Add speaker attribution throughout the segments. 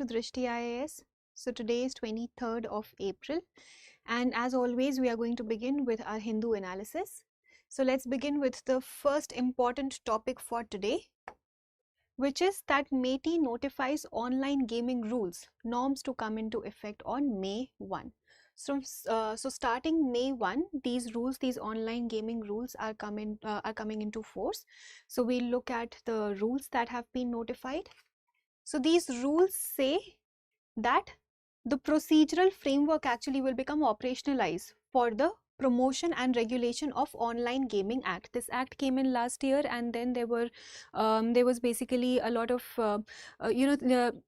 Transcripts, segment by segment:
Speaker 1: to Drishti IAS. So today is 23rd of April, and as always we are going to begin with our Hindu analysis. So let's begin with the first important topic for today, which is that MeitY notifies online gaming rules norms to come into effect on May 1. So starting May 1, these rules, these online gaming rules are coming into force. So we'll look at the rules that have been notified. So these rules say that the procedural framework actually will become operationalized for the Promotion and Regulation of Online Gaming Act. This act came in last year, and then there was basically a lot of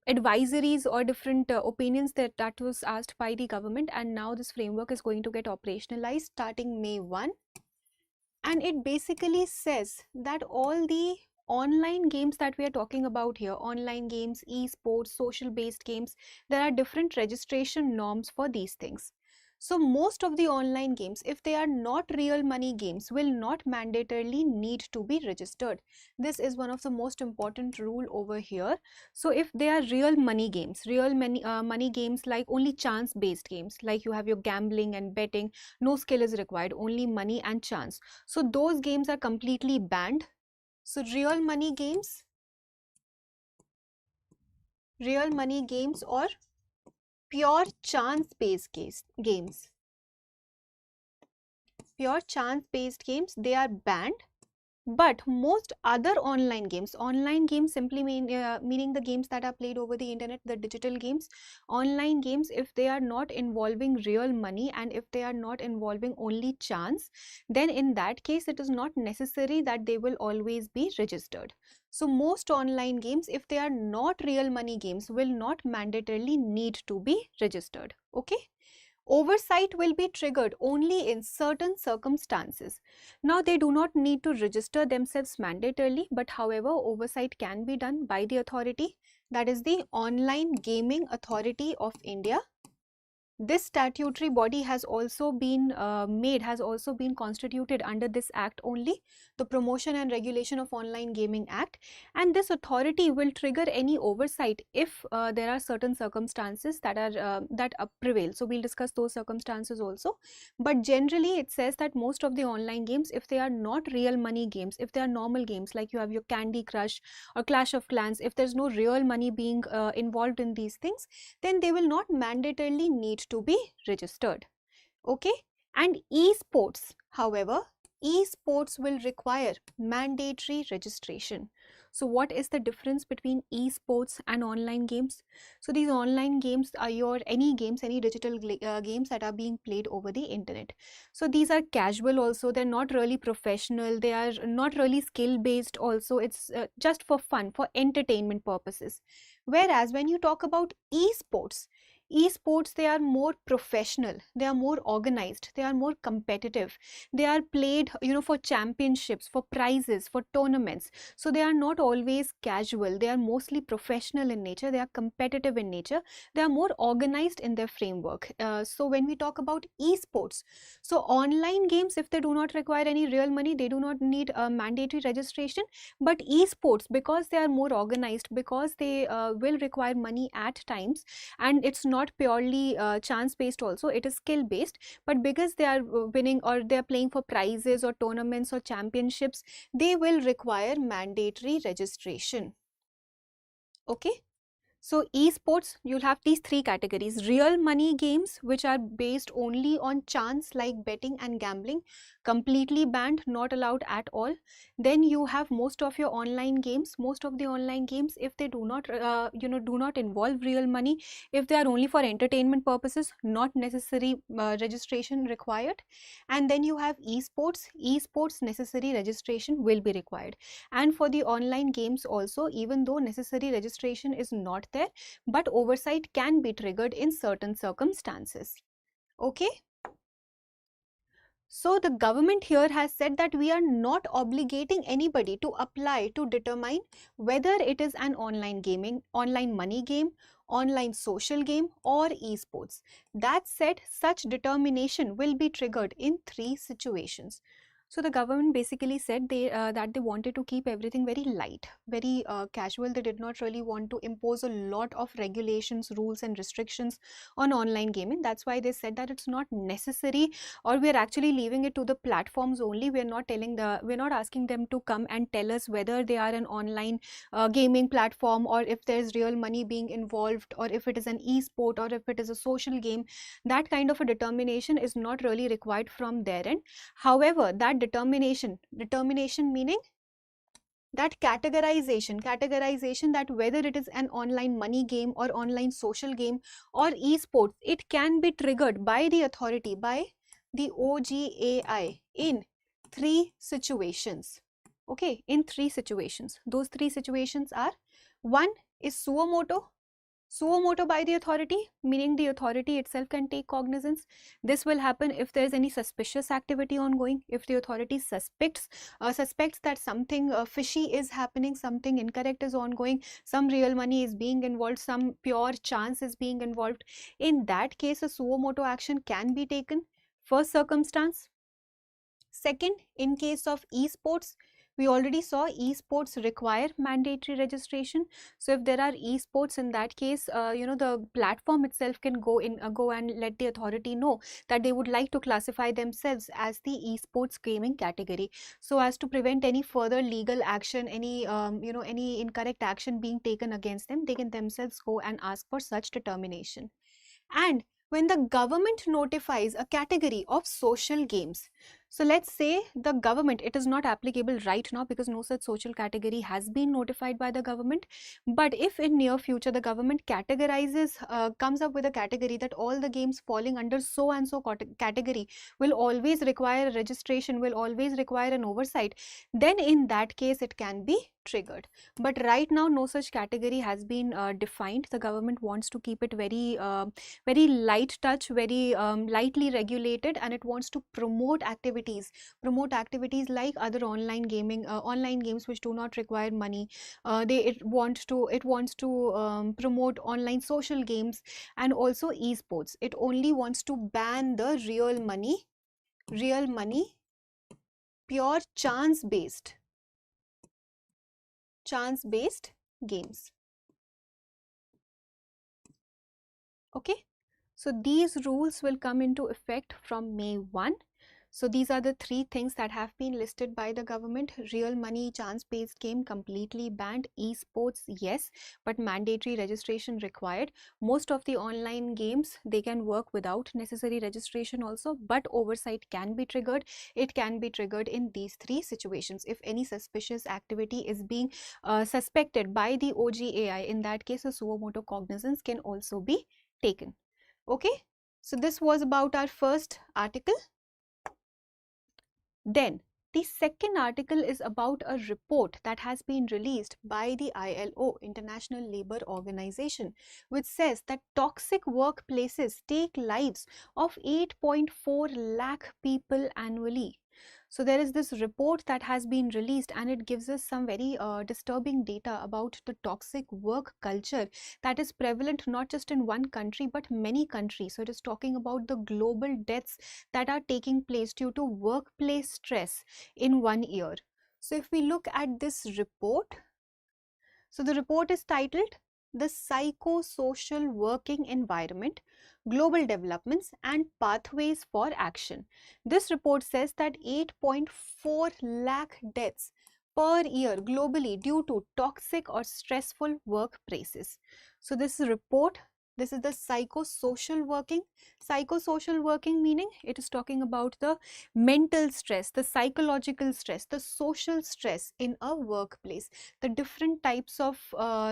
Speaker 1: advisories or different opinions that was asked by the government, and now this framework is going to get operationalized starting May 1. And it basically says that all the online games that we are talking about here, online games, esports, social based games, there are different registration norms for these things. So most of the online games, if they are not real money games, will not mandatorily need to be registered. This is one of the most important rule over here. So if they are real money games, money games like only chance based games, like you have your gambling and betting, no skill is required, only money and chance. So those games are completely banned. So real money games or pure chance based games, they are banned. But most other online games simply meaning the games that are played over the internet, the digital games, online games, if they are not involving real money and if they are not involving only chance, then in that case it is not necessary that they will always be registered. So most online games, if they are not real money games, will not mandatorily need to be registered. Okay. Oversight will be triggered only in certain circumstances. Now, they do not need to register themselves mandatorily, but however, oversight can be done by the authority, that is the Online Gaming Authority of India. This statutory body has also been constituted under this act only, the Promotion and Regulation of Online Gaming Act, and this authority will trigger any oversight if there are certain circumstances that prevail. So we'll discuss those circumstances also, but generally it says that most of the online games, if they are not real money games, if they are normal games like you have your Candy Crush or Clash of Clans, if there's no real money being involved in these things, then they will not mandatorily need to be registered. Okay. And esports, however, esports will require mandatory registration. So what is the difference between esports and online games? So these online games are any digital games that are being played over the internet. So these are casual also, they're not really professional, they are not really skill based also, it's just for fun, for entertainment purposes. Whereas when you talk about esports, they are more professional, they are more organized, they are more competitive, they are played for championships, for prizes, for tournaments. So they are not always casual, they are mostly professional in nature, they are competitive in nature, they are more organized in their framework. So when we talk about esports, so online games, if they do not require any real money, they do not need a mandatory registration. But esports, because they are more organized, because they will require money at times, and it's not purely chance based also, it is skill based, but because they are winning or they are playing for prizes or tournaments or championships, they will require mandatory registration. Okay. So esports, you'll have these three categories: real money games, which are based only on chance like betting and gambling, completely banned, not allowed at all. Then you have most of your online games, if they do not do not involve real money, if they are only for entertainment purposes, not necessary registration required. And then you have esports, necessary registration will be required. And for the online games also, even though necessary registration is not there, but oversight can be triggered in certain circumstances. Okay. So the government here has said that we are not obligating anybody to apply to determine whether it is an online money game, online social game or esports. That said, such determination will be triggered in 3 situations. So the government basically said that they wanted to keep everything very light, very casual. They did not really want to impose a lot of regulations, rules and restrictions on online gaming. That's why they said that it's not necessary, or we're actually leaving it to the platforms only. We're not asking them to come and tell us whether they are an online gaming platform, or if there's real money being involved, or if it is an e-sport, or if it is a social game. That kind of a determination is not really required from their end. However, that determination meaning that categorization, that whether it is an online money game or online social game or esports, it can be triggered by the authority, by the OGAI, in three situations. Okay, in three situations. Those three situations are: one is suo motu by the authority, meaning the authority itself can take cognizance. This will happen if there is any suspicious activity ongoing, if the authority suspects that something fishy is happening, something incorrect is ongoing, some real money is being involved, some pure chance is being involved. In that case, a suo motu action can be taken. First circumstance. Second, in case of esports, we already saw esports require mandatory registration. So if there are esports, in that case, the platform itself can go and let the authority know that they would like to classify themselves as the esports gaming category, so as to prevent any further legal action, any incorrect action being taken against them. They can themselves go and ask for such determination. And when the government notifies a category of social games, so let's say the government, it is not applicable right now because no such social category has been notified by the government. But if in near future the government comes up with a category that all the games falling under so and so category will always require registration, will always require an oversight, then in that case it can be triggered. But right now no such category has been defined. The government wants to keep it very light touch, very lightly regulated, and it wants to promote activities like other online games which do not require money. It wants to promote online social games, and also esports. It only wants to ban the real money, pure chance based games. Okay, so these rules will come into effect from May 1. So these are the three things that have been listed by the government. Real money, chance-based game completely banned. Esports, yes, but mandatory registration required. Most of the online games, they can work without necessary registration also, but oversight can be triggered. It can be triggered in these three situations. If any suspicious activity is being suspected by the OGAI, in that case, a suo motu cognizance can also be taken. Okay, so this was about our first article. Then the second article is about a report that has been released by the ILO, International Labour Organization, which says that toxic workplaces take lives of 8.4 lakh people annually. So there is this report that has been released, and it gives us some very disturbing data about the toxic work culture that is prevalent not just in one country but many countries. So it is talking about the global deaths that are taking place due to workplace stress in 1 year. So if we look at this report, so the report is titled The Psychosocial Working Environment, Global Developments and Pathways for Action. This report says that 8.4 lakh deaths per year globally due to toxic or stressful workplaces. So this report, this is the psychosocial working meaning it is talking about the mental stress, the psychological stress, the social stress in a workplace, the different types of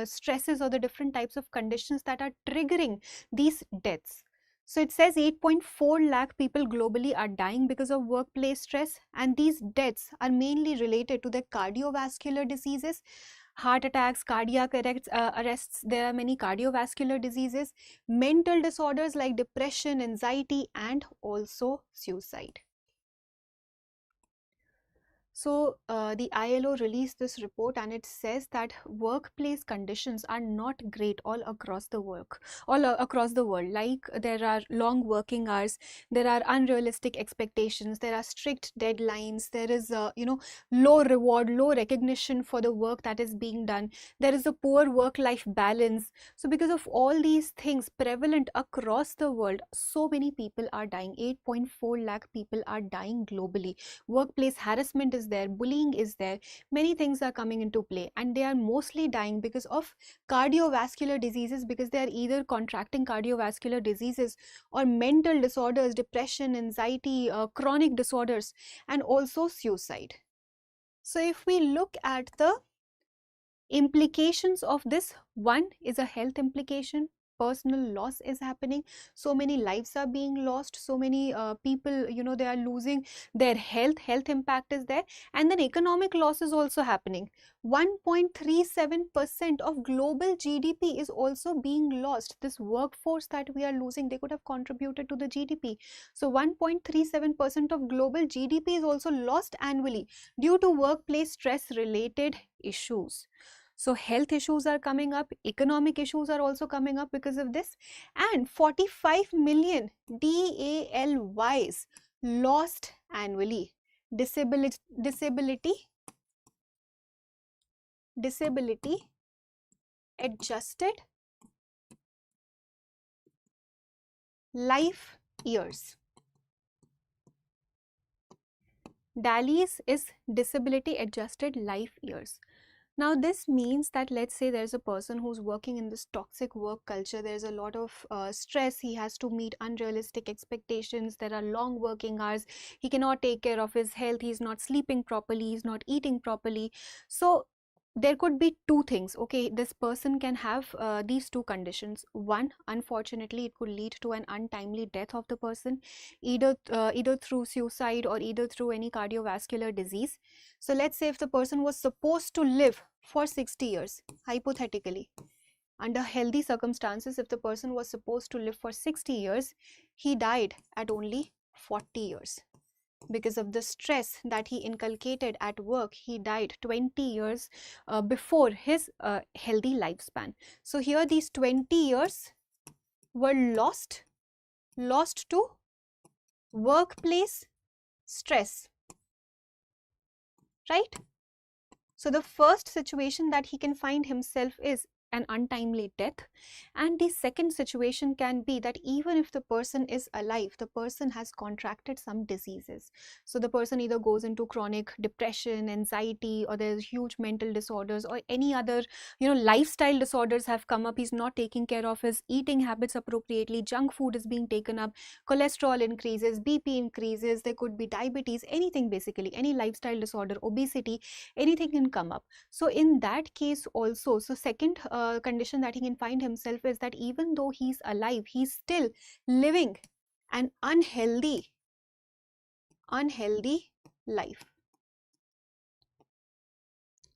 Speaker 1: stresses or the different types of conditions that are triggering these deaths. So it says 8.4 lakh people globally are dying because of workplace stress, and these deaths are mainly related to the cardiovascular diseases, heart attacks, cardiac arrests. There are many cardiovascular diseases, mental disorders like depression, anxiety, and also suicide. So the ILO released this report, and it says that workplace conditions are not great all across the across the world. Like there are long working hours, there are unrealistic expectations, there are strict deadlines, there is low reward, low recognition for the work that is being done. There is a poor work-life balance. So because of all these things prevalent across the world, so many people are dying. 8.4 lakh people are dying globally. Workplace harassment is there, bullying is there, many things are coming into play, and they are mostly dying because of cardiovascular diseases, because they are either contracting cardiovascular diseases or mental disorders, depression, anxiety, chronic disorders, and also suicide. So if we look at the implications of this, one is a health implication. Personal loss is happening, so many lives are being lost, so many people, they are losing their health impact is there, and then economic loss is also happening. 1.37% of global GDP is also being lost. This workforce that we are losing, they could have contributed to the GDP. So 1.37% of global GDP is also lost annually due to workplace stress related issues. So health issues are coming up, economic issues are also coming up because of this, and 45 million DALYs lost annually. Disability adjusted life years. DALYs is disability adjusted life years. Now this means that, let's say there's a person who's working in this toxic work culture, there's a lot of stress, he has to meet unrealistic expectations, there are long working hours, he cannot take care of his health, he's not sleeping properly, he's not eating properly. So there could be two things. Okay, this person can have these two conditions. One, unfortunately, it could lead to an untimely death of the person, either through suicide or either through any cardiovascular disease. So let's say if the person was supposed to live for 60 years, hypothetically, under healthy circumstances, if the person was supposed to live for 60 years, he died at only 40 years. Because of the stress that he inculcated at work, he died 20 years before his healthy lifespan. So here these 20 years were lost to workplace stress, right? So the first situation that he can find himself is an untimely death, and the second situation can be that even if the person is alive, the person has contracted some diseases. So the person either goes into chronic depression, anxiety, or there's huge mental disorders, or any other lifestyle disorders have come up. He's not taking care of his eating habits appropriately, junk food is being taken up, cholesterol increases, BP increases, there could be diabetes, anything, basically any lifestyle disorder, obesity, anything can come up. So in that case also, so second condition that he can find himself is that even though he's alive, he's still living an unhealthy life.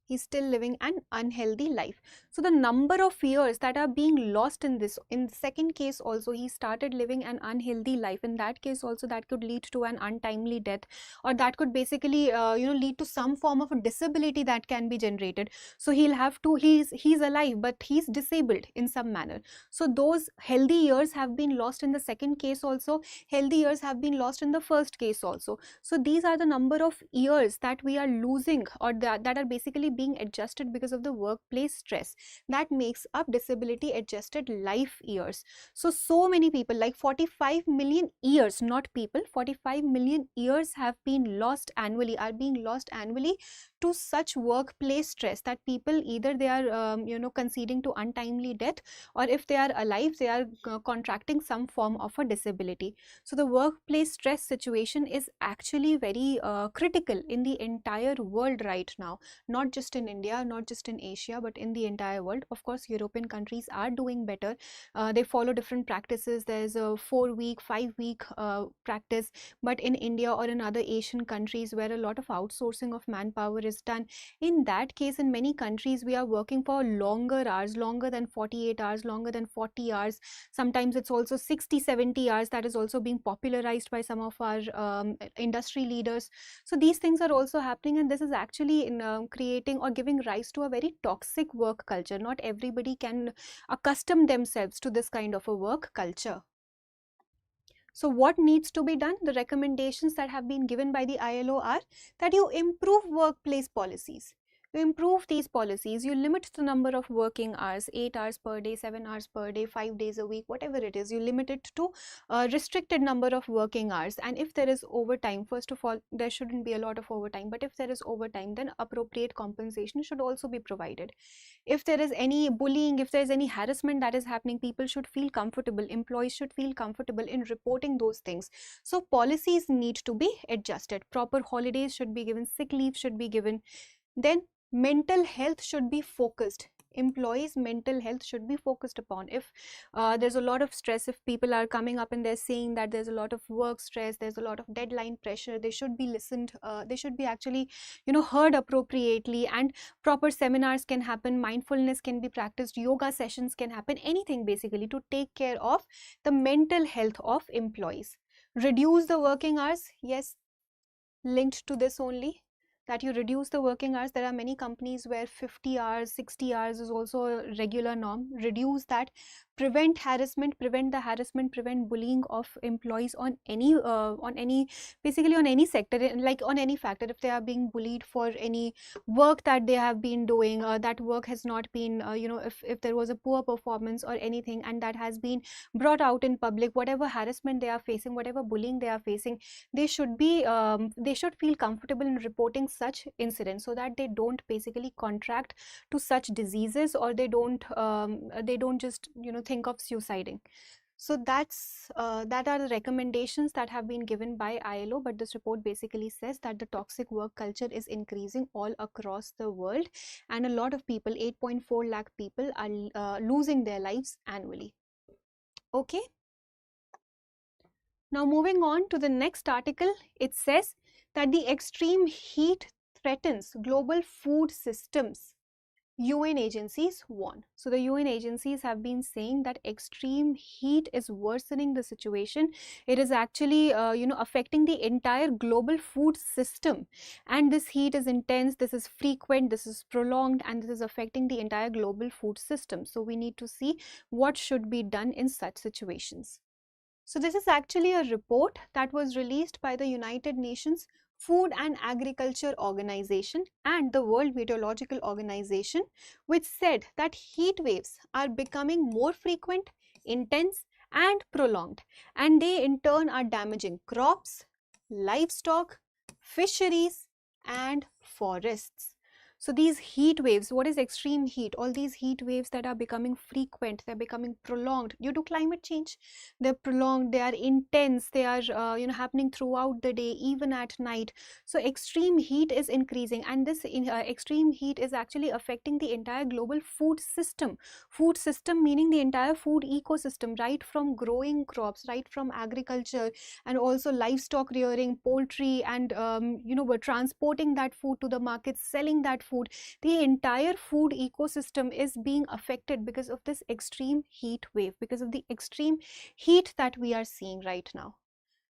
Speaker 1: He's still living an unhealthy life. So the number of years that are being lost in this, in the second case also, he started living an unhealthy life. In that case also, that could lead to an untimely death, or that could basically lead to some form of a disability that can be generated. So he'll have to, he's alive but he's disabled in some manner. So those healthy years have been lost in the second case also, healthy years have been lost in the first case also. So these are the number of years that we are losing, or that are basically being adjusted because of the workplace stress. That makes up disability adjusted life years. So many people, like 45 million years, not people, 45 million years have been lost annually, are being lost annually to such workplace stress, that people either they are conceding to untimely death, or if they are alive, they are contracting some form of a disability. So the workplace stress situation is actually very critical in the entire world right now, not just in India, not just in Asia, but in the entire world. Of course, European countries are doing better. They follow different practices. There's a 4-week, 5-week practice, but in India or in other Asian countries where a lot of outsourcing of manpower is done. In that case, in many countries, we are working for longer hours, longer than 48 hours, longer than 40 hours. Sometimes it's also 60, 70 hours. That is also being popularized by some of our industry leaders. So these things are also happening, and this is actually in creating or giving rise to a very toxic work culture. Not everybody can accustom themselves to this kind of a work culture. So what needs to be done? The recommendations that have been given by the ILO are that you improve workplace policies. You improve these policies, you limit the number of working hours, 8 hours per day, 7 hours per day, 5 days a week, whatever it is, you limit it to a restricted number of working hours. And if there is overtime, first of all, there shouldn't be a lot of overtime, but if there is overtime, then appropriate compensation should also be provided. If there is any bullying, if there is any harassment that is happening, people should feel comfortable, employees should feel comfortable in reporting those things. So policies need to be adjusted, proper holidays should be given, sick leave should be given. Then mental health should be focused. Employees' mental health should be focused upon. If there's a lot of stress, if people are coming up and they're saying that there's a lot of work stress, there's a lot of deadline pressure, they should be listened, they should be actually, heard appropriately, and proper seminars can happen, mindfulness can be practiced, yoga sessions can happen, anything basically to take care of the mental health of employees. Reduce the working hours, yes, linked to this only, that you reduce the working hours. There are many companies where 50 hours, 60 hours is also a regular norm. Reduce that. Prevent harassment, prevent the harassment, prevent bullying of employees on any basically on any sector, like on any factor. If they are being bullied for any work that they have been doing, that work has not been, if there was a poor performance or anything, and that has been brought out in public, whatever harassment they are facing, whatever bullying they are facing, they should feel comfortable in reporting such incidents, so that they don't basically contract to such diseases, or they don't just think of suiciding. So that are the recommendations that have been given by ILO. But this report basically says that the toxic work culture is increasing all across the world, and a lot of people, 8.4 lakh people, are losing their lives annually. Okay. Now moving on to the next article, it says that the extreme heat threatens global food systems. UN agencies warn. So the UN agencies have been saying that extreme heat is worsening the situation. It is actually, affecting the entire global food system. And this heat is intense, this is frequent, this is prolonged, and this is affecting the entire global food system. So we need to see what should be done in such situations. So this is actually a report that was released by the United Nations Food and Agriculture Organization and the World Meteorological Organization, which said that heat waves are becoming more frequent, intense, and prolonged, and they in turn are damaging crops, livestock, fisheries, and forests. So these heat waves, what is extreme heat? All these heat waves that are becoming frequent, they're becoming prolonged due to climate change. They're prolonged, they are intense, they are happening throughout the day, even at night. So extreme heat is increasing, and this extreme heat is actually affecting the entire global food system. Food system meaning the entire food ecosystem, right from growing crops, right from agriculture, and also livestock rearing, poultry, and we're transporting that food to the market, selling that food. The entire food ecosystem is being affected because of this extreme heat wave, because of the extreme heat that we are seeing right now.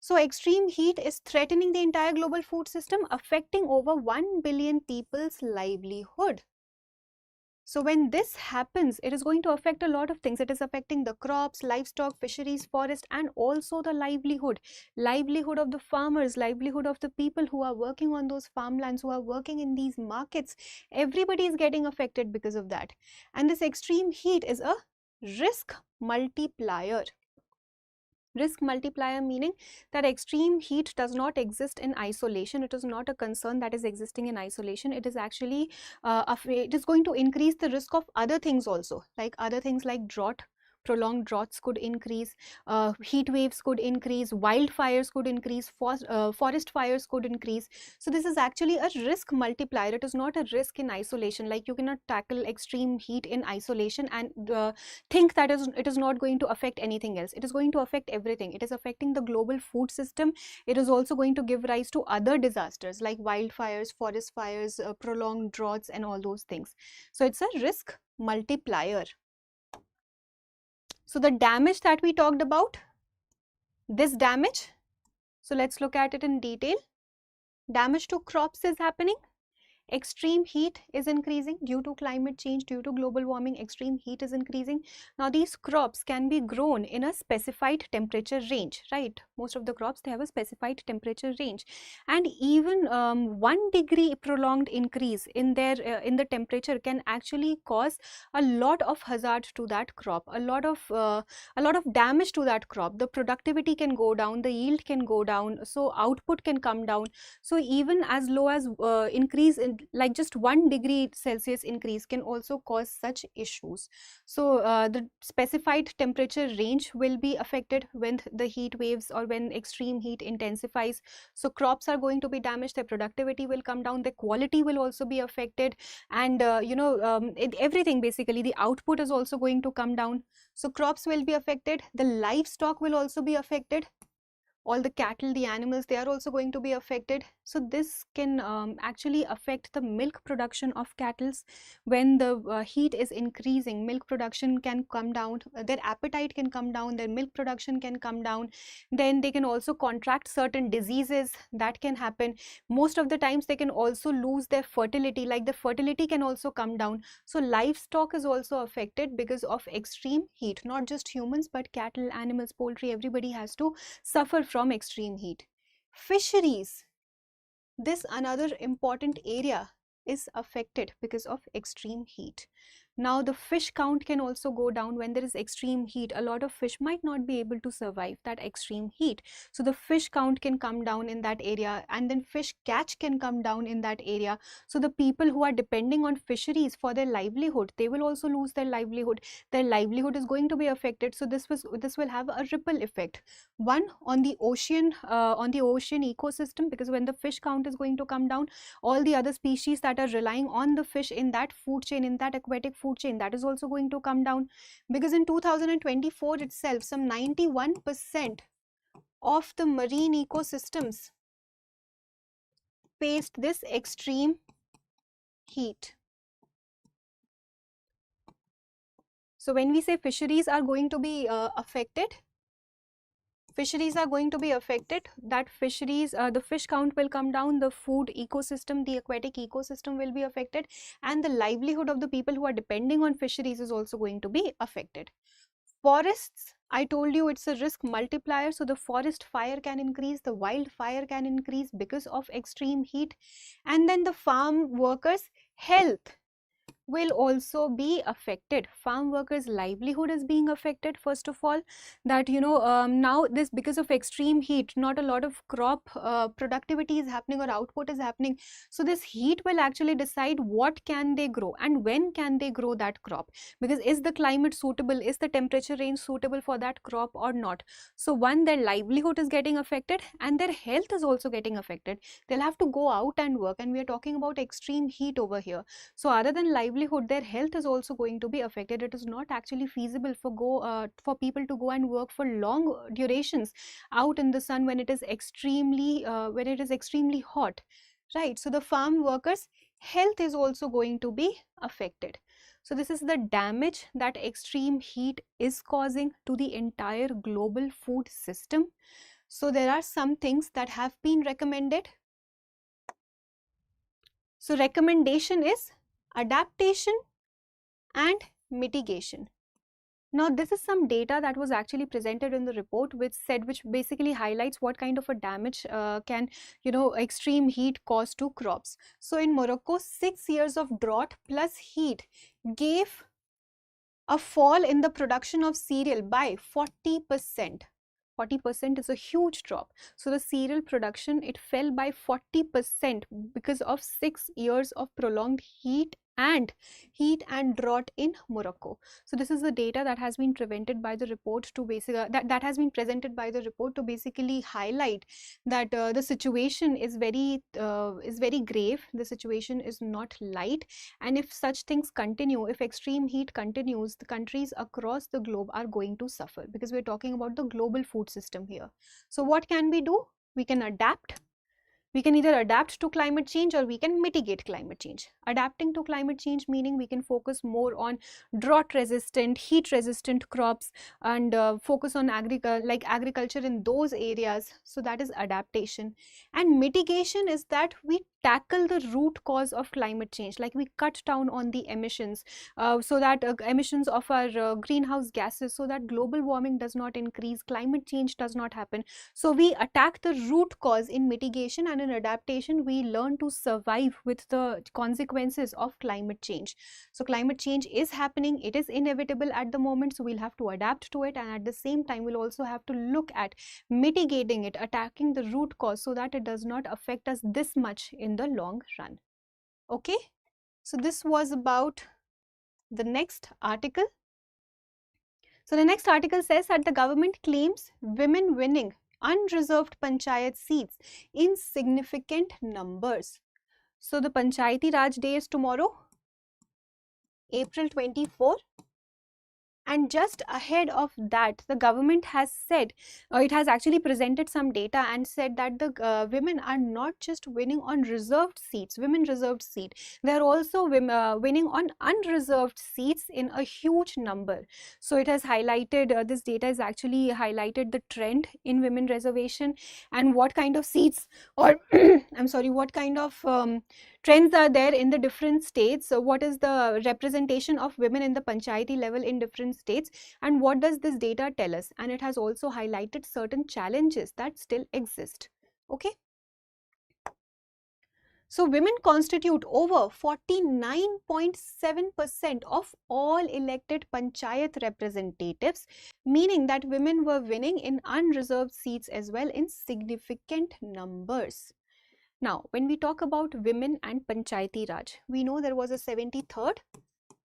Speaker 1: So extreme heat is threatening the entire global food system, affecting over 1 billion people's livelihood. So when this happens, it is going to affect a lot of things. It is affecting the crops, livestock, fisheries, forest, and also the livelihood of the farmers, livelihood of the people who are working on those farmlands, who are working in these markets. Everybody is getting affected because of that. And this extreme heat is a risk multiplier. Risk multiplier meaning that extreme heat does not exist in isolation. It is not a concern that is existing in isolation. It is actually, it is going to increase the risk of other things also, like other things like drought, prolonged droughts could increase, heat waves could increase, wildfires could increase, forest fires could increase. So this is actually a risk multiplier. It is not a risk in isolation. Like, you cannot tackle extreme heat in isolation and think that it is not going to affect anything else. It is going to affect everything. It is affecting the global food system. It is also going to give rise to other disasters like wildfires, forest fires, prolonged droughts, and all those things. So it's a risk multiplier. So the damage that we talked about, this damage, so let's look at it in detail. Damage to crops is happening. Extreme heat is increasing due to climate change, due to global warming. Extreme heat is increasing. Now these crops can be grown in a specified temperature range, right? Most of the crops, they have a specified temperature range, and even 1 degree prolonged increase in the temperature can actually cause a lot of hazard to that crop, a lot of damage to that crop. The productivity can go down, the yield can go down, so output can come down. So even as low as increase in like just 1 degree Celsius increase can also cause such issues. So the specified temperature range will be affected when the heat waves or when extreme heat intensifies. So crops are going to be damaged, their productivity will come down, their quality will also be affected, and everything, basically the output is also going to come down. So crops will be affected, the livestock will also be affected. All the cattle, the animals, they are also going to be affected. So this can actually affect the milk production of cattle. When the heat is increasing, milk production can come down, their appetite can come down, their milk production can come down. Then they can also contract certain diseases that can happen. Most of the times they can also lose their fertility, like the fertility can also come down. So livestock is also affected because of extreme heat. Not just humans, but cattle, animals, poultry, everybody has to suffer from extreme heat. Fisheries, this another important area, is affected because of extreme heat. Now the fish count can also go down when there is extreme heat. A lot of fish might not be able to survive that extreme heat. So the fish count can come down in that area, and then fish catch can come down in that area. So the people who are depending on fisheries for their livelihood, they will also lose their livelihood. Their livelihood is going to be affected. So this will have a ripple effect. One, on the ocean ecosystem, because when the fish count is going to come down, all the other species that are relying on the fish in that food chain, in that aquatic food chain, that is also going to come down. Because in 2024 itself, some 91% of the marine ecosystems faced this extreme heat. So when we say fisheries are going to be affected, that fisheries, the fish count will come down, the food ecosystem, the aquatic ecosystem will be affected, and the livelihood of the people who are depending on fisheries is also going to be affected. Forests, I told you, it's a risk multiplier. So the forest fire can increase, the wildfire can increase because of extreme heat. And then the farm workers' health will also be affected. Farm workers' livelihood is being affected. First of all, that now this, because of extreme heat, not a lot of crop productivity is happening or output is happening. So this heat will actually decide what can they grow and when can they grow that crop, because is the climate suitable, is the temperature range suitable for that crop or not. So one, their livelihood is getting affected and their health is also getting affected. They'll have to go out and work, and we are talking about extreme heat over here. So other than livelihood, their health is also going to be affected. It is not actually feasible for people to go and work for long durations out in the sun when it is extremely hot, right? So the farm workers' health is also going to be affected. So this is the damage that extreme heat is causing to the entire global food system. So there are some things that have been recommended. So recommendation is adaptation and mitigation. Now this is some data that was actually presented in the report, which basically highlights what kind of a damage can extreme heat cause to crops. So in Morocco, 6 years of drought plus heat gave a fall in the production of cereal by 40%. 40% is a huge drop. So the cereal production, it fell by 40% because of 6 years of prolonged heat and heat and drought in Morocco. So this is the data that has been presented by the report to that has been presented by the report to basically highlight that the situation is very grave. The situation is not light, and if such things continue, if extreme heat continues, the countries across the globe are going to suffer, because we're talking about the global food system here. So what can we do? We can adapt. We can either adapt to climate change or we can mitigate climate change. Adapting to climate change meaning we can focus more on drought resistant, heat resistant crops, and focus on agriculture in those areas. So that is adaptation. And mitigation is that we tackle the root cause of climate change, like we cut down on the emissions, so that emissions of our greenhouse gases, so that global warming does not increase, climate change does not happen. So we attack the root cause in mitigation, and in adaptation we learn to survive with the consequences of climate change. So climate change is happening, it is inevitable at the moment, so we'll have to adapt to it, and at the same time we'll also have to look at mitigating it, attacking the root cause, so that it does not affect us this much in the long run. Okay, so this was about the next article. So the next article says that the government claims women winning unreserved panchayat seats in significant numbers. So the Panchayati Raj Day is tomorrow, April 24. And just ahead of that, the government has said, it has actually presented some data and said that the women are not just winning on reserved seats, women reserved seat, they are also winning on unreserved seats in a huge number. So it has highlighted, this data has actually highlighted the trend in women reservation and what kind of seats, or I'm sorry, what kind of trends are there in the different states. So what is the representation of women in the panchayati level in different states, and what does this data tell us? And it has also highlighted certain challenges that still exist. Okay. So women constitute over 49.7% of all elected panchayat representatives, meaning that women were winning in unreserved seats as well in significant numbers. Now, when we talk about women and Panchayati Raj, we know there was a 73rd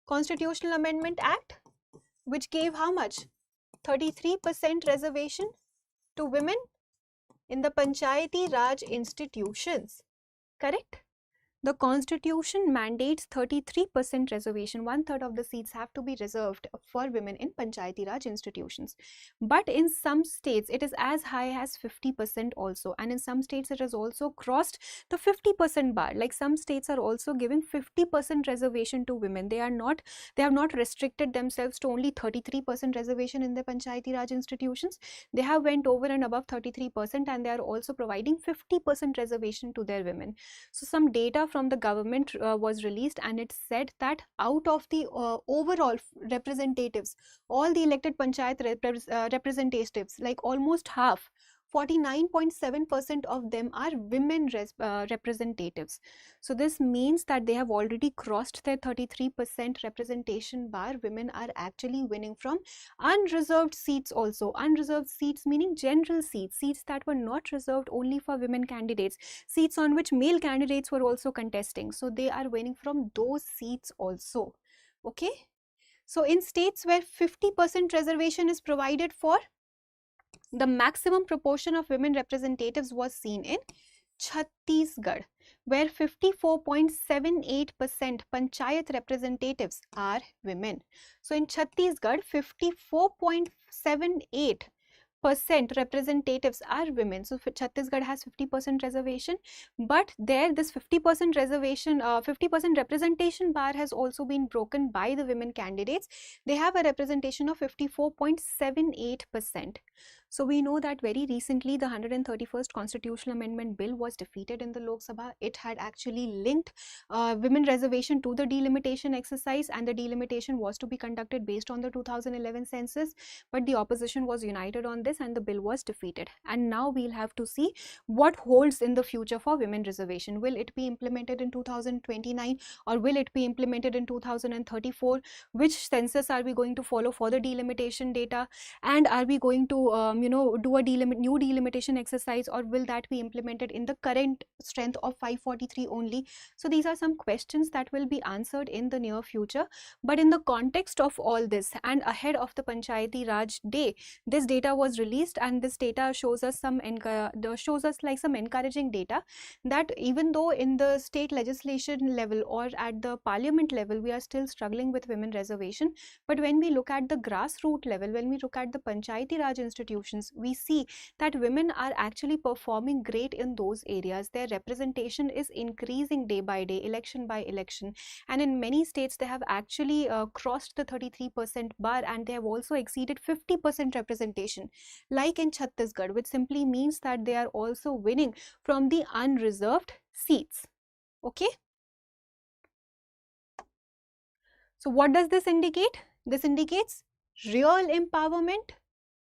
Speaker 1: Constitutional Amendment Act, which gave how much? 33% reservation to women in the Panchayati Raj institutions, correct? The constitution mandates 33% reservation. 1/3 of the seats have to be reserved for women in Panchayati Raj institutions. But in some states, it is as high as 50% also. And in some states, it has also crossed the 50% bar. Like some states are also giving 50% reservation to women. They have not restricted themselves to only 33% reservation in the Panchayati Raj institutions. They have went over and above 33%, and they are also providing 50% reservation to their women. So some data from the government was released, and it said that out of the overall representatives, all the elected panchayat representatives, like almost half, 49.7% of them are women representatives. So this means that they have already crossed their 33% representation bar. Women are actually winning from unreserved seats also. Unreserved seats meaning general seats, seats that were not reserved only for women candidates, seats on which male candidates were also contesting. So they are winning from those seats also. Okay. So in states where 50% reservation is provided for, the maximum proportion of women representatives was seen in Chhattisgarh, where 54.78% panchayat representatives are women. So in Chhattisgarh, 54.78% representatives are women. So Chhattisgarh has 50% reservation, but there this 50% reservation, 50% representation bar has also been broken by the women candidates. They have a representation of 54.78%. So we know that very recently the 131st Constitutional Amendment Bill was defeated in the Lok Sabha. It had actually linked women reservation to the delimitation exercise, and the delimitation was to be conducted based on the 2011 census, but the opposition was united on this and the bill was defeated. And now we'll have to see what holds in the future for women reservation. Will it be implemented in 2029 or will it be implemented in 2034? Which census are we going to follow for the delimitation data? And are we going to do a new delimitation exercise, or will that be implemented in the current strength of 543 only? So these are some questions that will be answered in the near future. But in the context of all this and ahead of the Panchayati Raj Day, this data was released, and this data shows us some encouraging data, that even though in the state legislation level or at the parliament level we are still struggling with women reservation, but when we look at the grassroots level, when we look at the Panchayati Raj institutions, we see that women are actually performing great in those areas. Their representation is increasing day by day, election by election, and in many states they have actually crossed the 33% bar, and they have also exceeded 50% representation, like in Chhattisgarh, which simply means that they are also winning from the unreserved seats. Okay. So what does this indicate? This indicates real empowerment.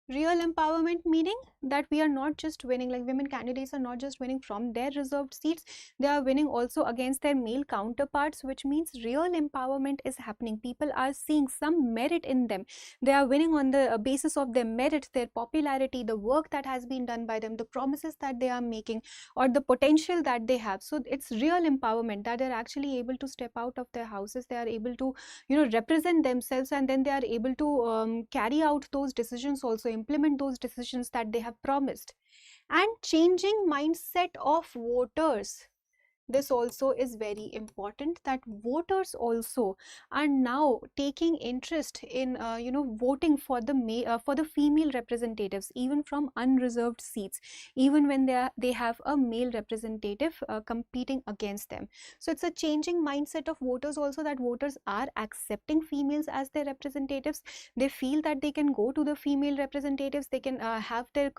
Speaker 1: Real empowerment meaning that we are not just winning, like women candidates are not just winning from their reserved seats, they are winning also against their male counterparts, which means real empowerment is happening. People are seeing some merit in them. They are winning on the basis of their merit, their popularity, the work that has been done by them, the promises that they are making, or the potential that they have. So it's real empowerment, that they're actually able to step out of their houses, they are able to represent themselves, and then they are able to carry out those decisions, also implement those decisions that they have promised. And changing mindset of voters, this also is very important, that voters also are now taking interest in voting for the female representatives, even from unreserved seats, even when they have a male representative competing against them. So it's a changing mindset of voters also, that voters are accepting females as their representatives. They feel that they can go to the female representatives, they can have their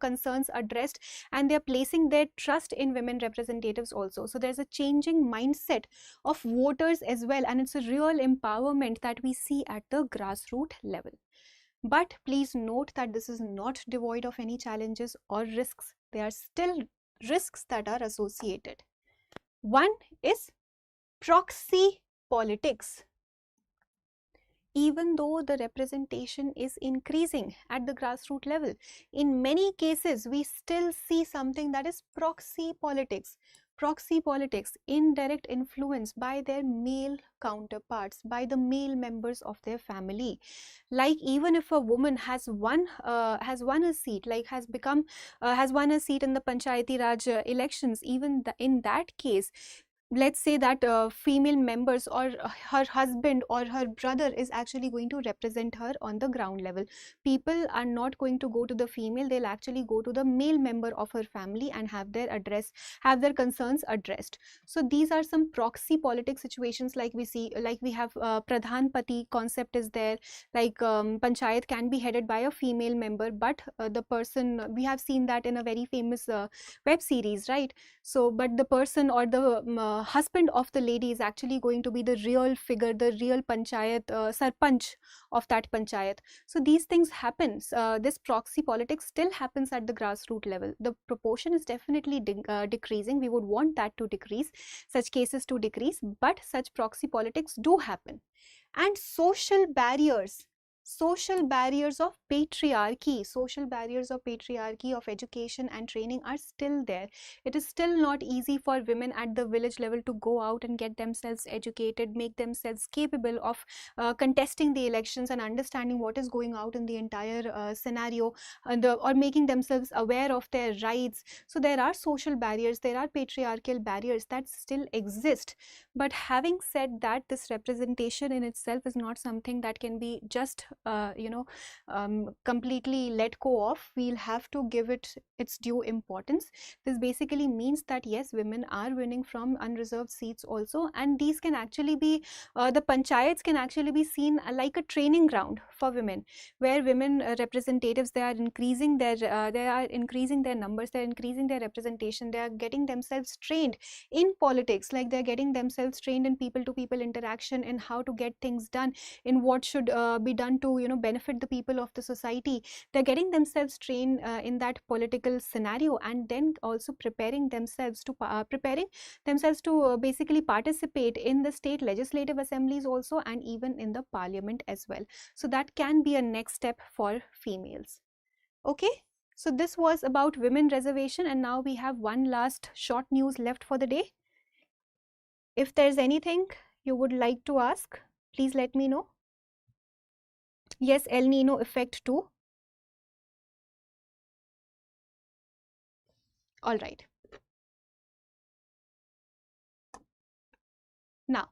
Speaker 1: concerns addressed, and they are placing their trust in women representatives also. So there's a changing mindset of voters as well, and it's a real empowerment that we see at the grassroots level. But please note that this is not devoid of any challenges or risks. There are still risks that are associated. One is proxy politics. Even though the representation is increasing at the grassroots level, in many cases we still see something that is proxy politics. Proxy politics, indirect influence by their male counterparts, by the male members of their family. Like even if a woman has won a seat, like has won a seat in the Panchayati Raj elections, even in that case, let's say that female members or her husband or her brother is actually going to represent her on the ground level. People are not going to go to the female, they'll actually go to the male member of her family and have their concerns addressed. So these are some proxy politics situations, like we have pradhan pati concept is there, like panchayat can be headed by a female member, but the person, we have seen that in a very famous web series, right? So but the person or the husband of the lady is actually going to be the real figure, the real panchayat sarpanch of that panchayat. So these things happen. This proxy politics still happens at the grassroots level. The proportion is definitely decreasing. We would want that to decrease, such cases to decrease, but such proxy politics do happen. And social barriers of patriarchy, of education and training are still there. It is still not easy for women at the village level to go out and get themselves educated, make themselves capable of contesting the elections and understanding what is going out in the entire scenario, or making themselves aware of their rights. So there are social barriers, there are patriarchal barriers that still exist. But having said that, this representation in itself is not something that can be just completely let go of. We'll have to give it its due importance. This basically means that yes, women are winning from unreserved seats also, and these can actually be the panchayats can actually be seen like a training ground for women, where women representatives, they are increasing their numbers, they are increasing their representation, they are getting themselves trained in politics, like they're getting themselves trained in people to people interaction, in how to get things done, in what should be done to benefit the people of the society. They're getting themselves trained in that political scenario, and then also preparing themselves to basically participate in the state legislative assemblies also, and even in the parliament as well. So that can be a next step for females. Okay, so this was about women reservation, and now we have one last short news left for the day. If there's anything you would like to ask, please let me know. Yes, El Nino effect too. All right. Now,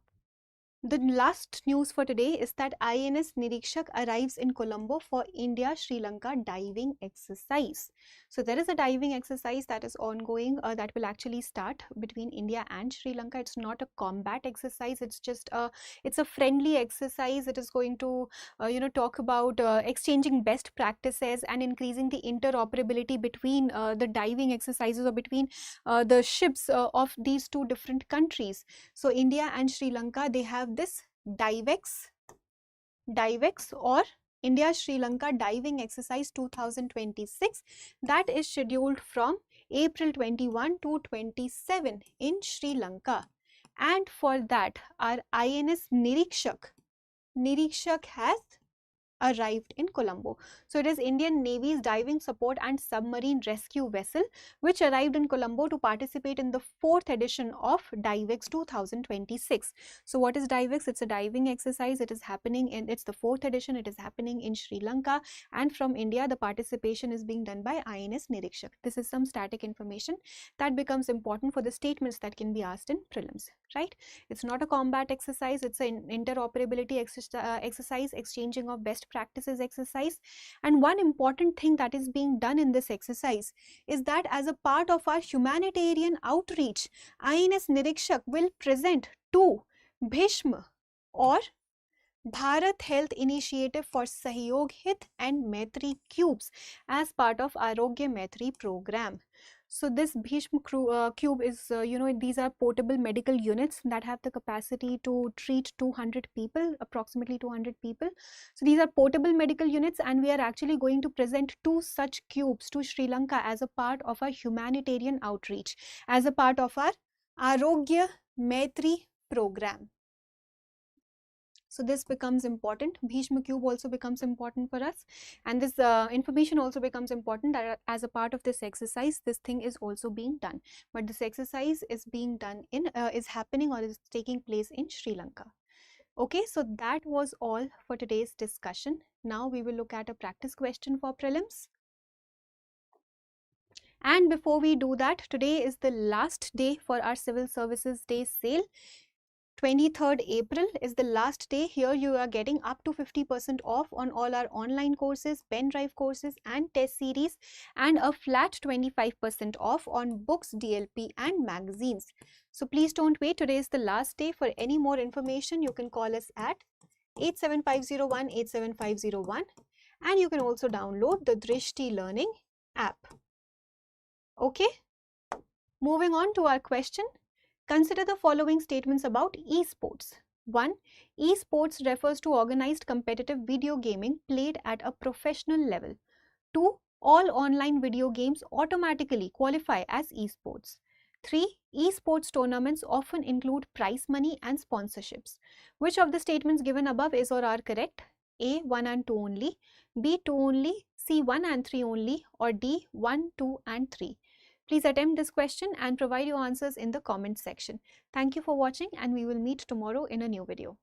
Speaker 1: the last news for today is that INS Nirikshak arrives in Colombo for India-Sri Lanka diving exercise. So there is a diving exercise that is ongoing that will actually start between India and Sri Lanka. It's not a combat exercise. It's just it's a friendly exercise. It is going to talk about exchanging best practices and increasing the interoperability between the diving exercises or between the ships of these two different countries. So India and Sri Lanka, they have this DIVEX or India-Sri Lanka Diving Exercise 2026 that is scheduled from April 21 to 27 in Sri Lanka. And for that, our INS Nirikshak has arrived in Colombo. So it is Indian Navy's diving support and submarine rescue vessel which arrived in Colombo to participate in the 4th edition of DIVEX 2026. So what is DIVEX? It's a diving exercise. It is happening in, it's the 4th edition. It is happening in Sri Lanka, and from India the participation is being done by INS Nirikshak. This is some static information that becomes important for the statements that can be asked in prelims, right? It's not a combat exercise. It's an interoperability exercise, exchanging of best practices exercise. And one important thing that is being done in this exercise is that as a part of our humanitarian outreach, INS Nirikshak will present 2 Bhishma or Bharat Health Initiative for Sahyog Hit and Maitri cubes as part of Arogya Maitri program. So this Bhishma cube is, these are portable medical units that have the capacity to treat 200 people, approximately 200 people. So these are portable medical units, and we are actually going to present 2 such cubes to Sri Lanka as a part of our humanitarian outreach, as a part of our Arogya Maitri program. So this becomes important. Bhishma cube also becomes important for us, and this information also becomes important that as a part of this exercise, this thing is also being done. But this exercise is being done in is happening or is taking place in Sri Lanka. Okay, so that was all for today's discussion. Now we will look at a practice question for prelims. And before we do that, today is the last day for our Civil Services Day sale. 23rd April is the last day. Here you are getting up to 50% off on all our online courses, pen drive courses and test series, and a flat 25% off on books, DLP and magazines. So please don't wait. Today is the last day. For any more information, you can call us at 87501 87501, and you can also download the Drishti Learning app. Okay, moving on to our question. Consider the following statements about esports. 1. Esports refers to organized competitive video gaming played at a professional level. 2. All online video games automatically qualify as esports. 3. Esports tournaments often include prize money and sponsorships. Which of the statements given above is or are correct? A. 1 and 2 only, B. 2 only, C. 1 and 3 only, or D. 1, 2 and 3. Please attempt this question and provide your answers in the comment section. Thank you for watching, and we will meet tomorrow in a new video.